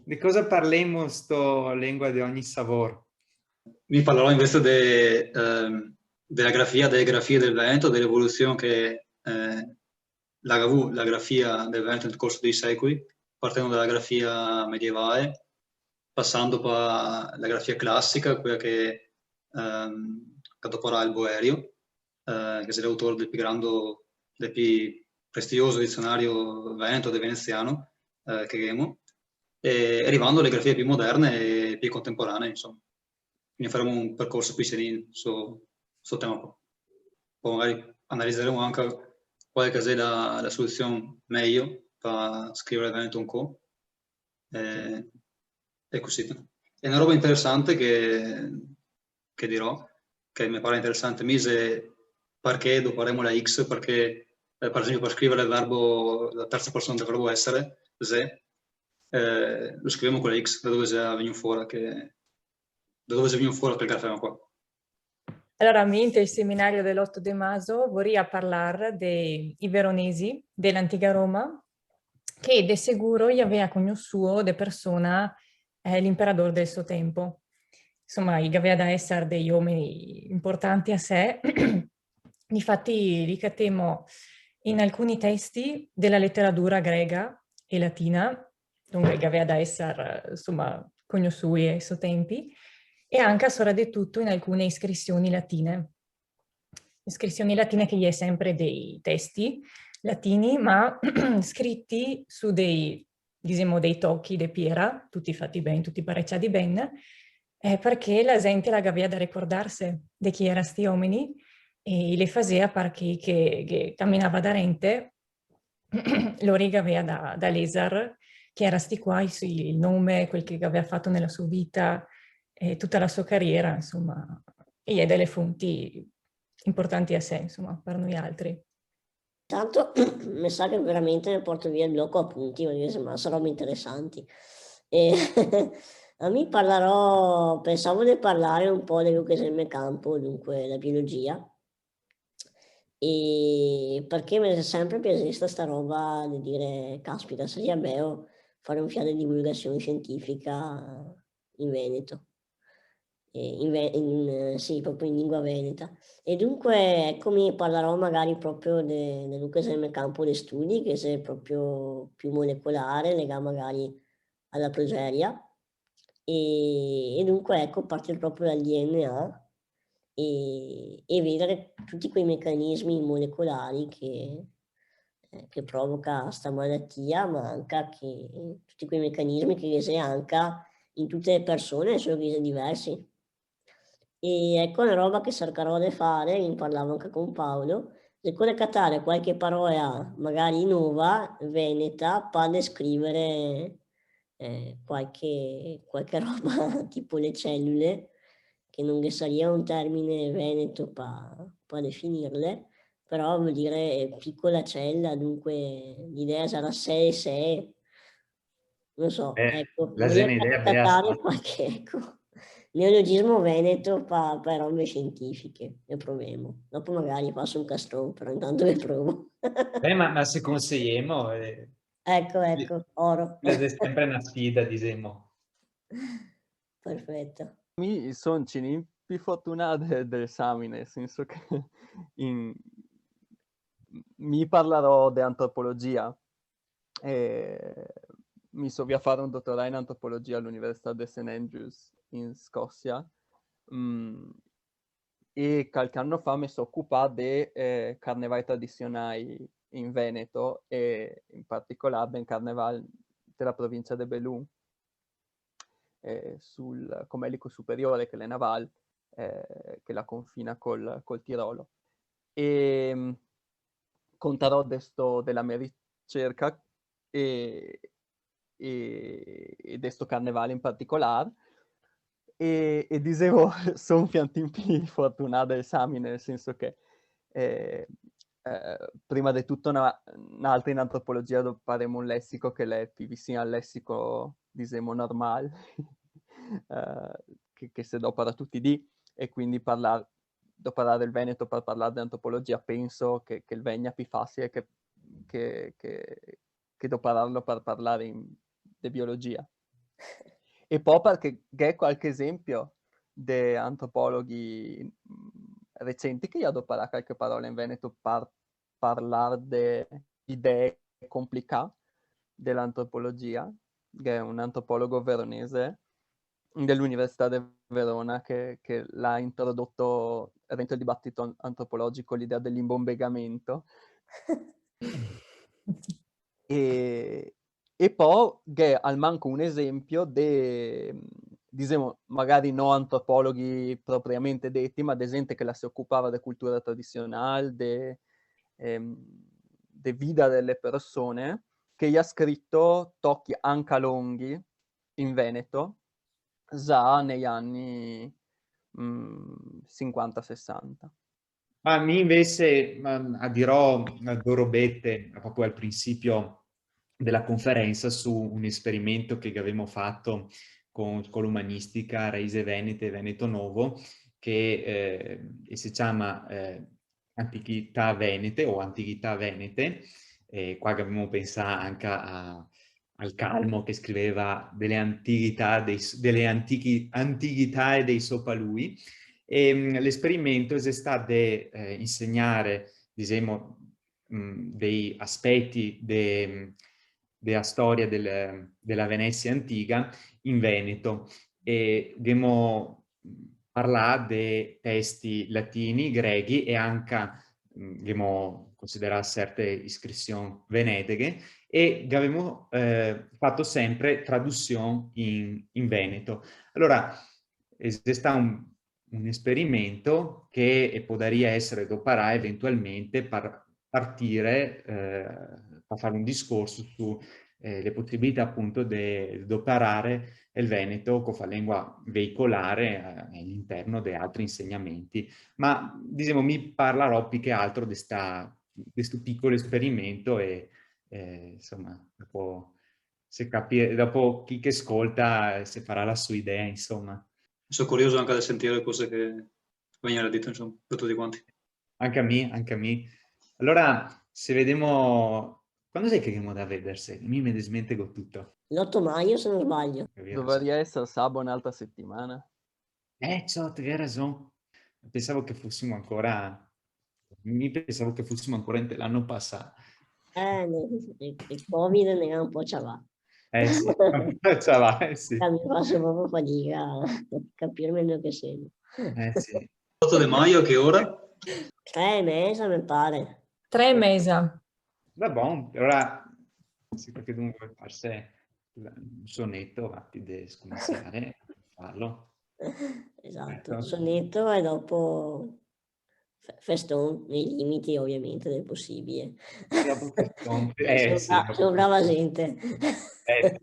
di cosa parliamo sto lingua di ogni sapore? Vi parlerò invece delle grafie del Veneto, dell'evoluzione che l'ha avuto la grafia del Veneto nel corso dei secoli, partendo dalla grafia medievale, passando poi alla grafia classica, quella che dopo il Boerio, che è l'autore del più prestigioso dizionario veneto e veneziano, che abbiamo, e arrivando alle grafie più moderne e più contemporanee, insomma. Quindi faremo un percorso qui sereno su tema qua. Poi magari analizzeremo anche quale è la soluzione meglio per scrivere Veneto un co'. E così. È una roba interessante che dirò, che mi pare interessante, mise perché dopo faremo la X, perché per esempio per scrivere il verbo, la terza persona del verbo essere, se, lo scriviamo con la X, da dove è venuto fuori, quel grafema qua. Allora, mente il seminario dell'8 de maso vorrei parlare dei veronesi dell'antica Roma, che de sicuro gli aveva conosciuto de persona l'imperatore del suo tempo. Insomma, gli aveva da essere degli uomini importanti a sé. Infatti, ricatemo in alcuni testi della letteratura greca e latina, dunque che aveva da essere, insomma, conosciuti ai suoi tempi, e anche soprattutto in alcune iscrizioni latine. Iscrizioni latine che gli è sempre dei testi latini, ma scritti su diciamo, dei tocchi di pietra, tutti fatti bene, tutti parecchiati bene, perché la gente la aveva da ricordarsi di chi erano sti uomini e le faceva perché che camminava da rente, lo aveva da leser, che era sti qua, il nome, quel che aveva fatto nella sua vita, tutta la sua carriera, insomma, e è delle fonti importanti a sé, insomma, per noi altri. Tanto mi sa che veramente ne porto via il blocco appunti, perché sembra robe interessanti. E a me pensavo di parlare un po' di quello che è il mio campo, dunque la biologia, e perché mi è sempre piaciuta sta roba di dire, caspita, sarebbe bello fare un fiato di divulgazione scientifica in Veneto. Sì, proprio in lingua veneta. E dunque, eccomi, parlerò magari proprio del mio campo di studi, che è proprio più molecolare, legato magari alla progeria. E dunque, ecco, partire proprio dal DNA e vedere tutti quei meccanismi molecolari che provoca sta malattia, ma anche tutti quei meccanismi che si anche in tutte le persone, solo che sono diversi. E ecco una roba che cercherò di fare, ne parlavo anche con Paolo, di collecare qualche parola magari nuova, veneta, per descrivere qualche roba tipo le cellule, che non sarebbe un termine veneto per definirle, però vuol dire piccola cella, dunque l'idea sarà 6, non so, ecco, vorrei cattare qualche, ecco, neologismo veneto per robe scientifiche, e proviamo. Dopo magari passo un castrone, però intanto le provo. Ma se consigliamo... Ecco, oro. È sempre una sfida, diciamo. Perfetto. Mi sono più fortunato dell'esame, nel senso che mi parlerò di antropologia. Mi so via fare un dottorato in antropologia all'Università di St. Andrews in Scozia e qualche anno fa mi sono occupato di carnevali tradizionali in Veneto e in particolare del carnevale della provincia di Belun sul Comelico Superiore, che è Naval, che la confina col Tirolo. E conterò della mia ricerca e di sto carnevale in particolare. E dicevo, sono fiantin più fortunato esami, nel senso che prima di tutto un'altra in antropologia faremo un lessico che è più vicino al lessico, diciamo, normale, che se dopo da tutti di, e quindi parlare del Veneto per parlare di antropologia penso che il Vegna più facile che dopo parlarlo per parlare di biologia. E poi perché c'è qualche esempio di antropologhi recenti che hanno parlato qualche parola in Veneto per parlare di idee complicate dell'antropologia, che è un antropologo veronese dell'Università di Verona che l'ha introdotto dentro il dibattito antropologico l'idea dell'imbombegamento. E poi che al manco un esempio diciamo, magari non antropologhi propriamente detti, ma di gente che la si occupava di cultura tradizionale, di vita delle persone, che gli ha scritto tocchi anche lunghi in Veneto, già negli anni 50-60. Ma mi invece dirò due robette proprio al principio della conferenza su un esperimento che avevamo fatto con l'umanistica Reise Venete, Veneto Novo, che si chiama Antichità Venete o Antichità Venete. Qua abbiamo pensato anche al Calmo che scriveva delle antichità e dei sopalui. L'esperimento è stato di insegnare, diciamo, dei aspetti della storia della Venezia antica in Veneto e abbiamo parlato di testi latini, grechi e anche abbiamo considerato certe iscrizioni venetiche e abbiamo fatto sempre traduzione in Veneto. Allora, è stato un esperimento che potrebbe essere doparà eventualmente per partire, per fare un discorso su le possibilità appunto di operare il Veneto con la lingua veicolare all'interno di altri insegnamenti. Ma diciamo, mi parlerò più che altro di questo piccolo esperimento e insomma, dopo chi che ascolta si farà la sua idea, insomma. Sono curioso anche di sentire le cose che vengono dette, insomma, da tutti quanti. Anche a me, anche a me. Allora, se vediamo... Quando sei che andiamo da vedersi? Mi medesmente tutto. L'8 maggio, se non sbaglio. Dovrebbe essere sabato un'altra settimana. Ciao, hai ragione. Pensavo che fossimo ancora... Mi pensavo che fossimo ancora l'anno passato. Il Covid ne ha un po' ci va. Sì, ciao, va, sì. Mi faccio proprio fatica a capire meglio che segno. Sì. 8 di maggio, a che ora? 3 mesi, mi pare. 3 mesi. Va buono, allora se qualcuno vuole farsi un sonetto, vatti di scominciare, farlo. Esatto, sonetto e dopo festone, nei limiti ovviamente del possibile. Dopo festone, sì. Sono brava gente. Sì.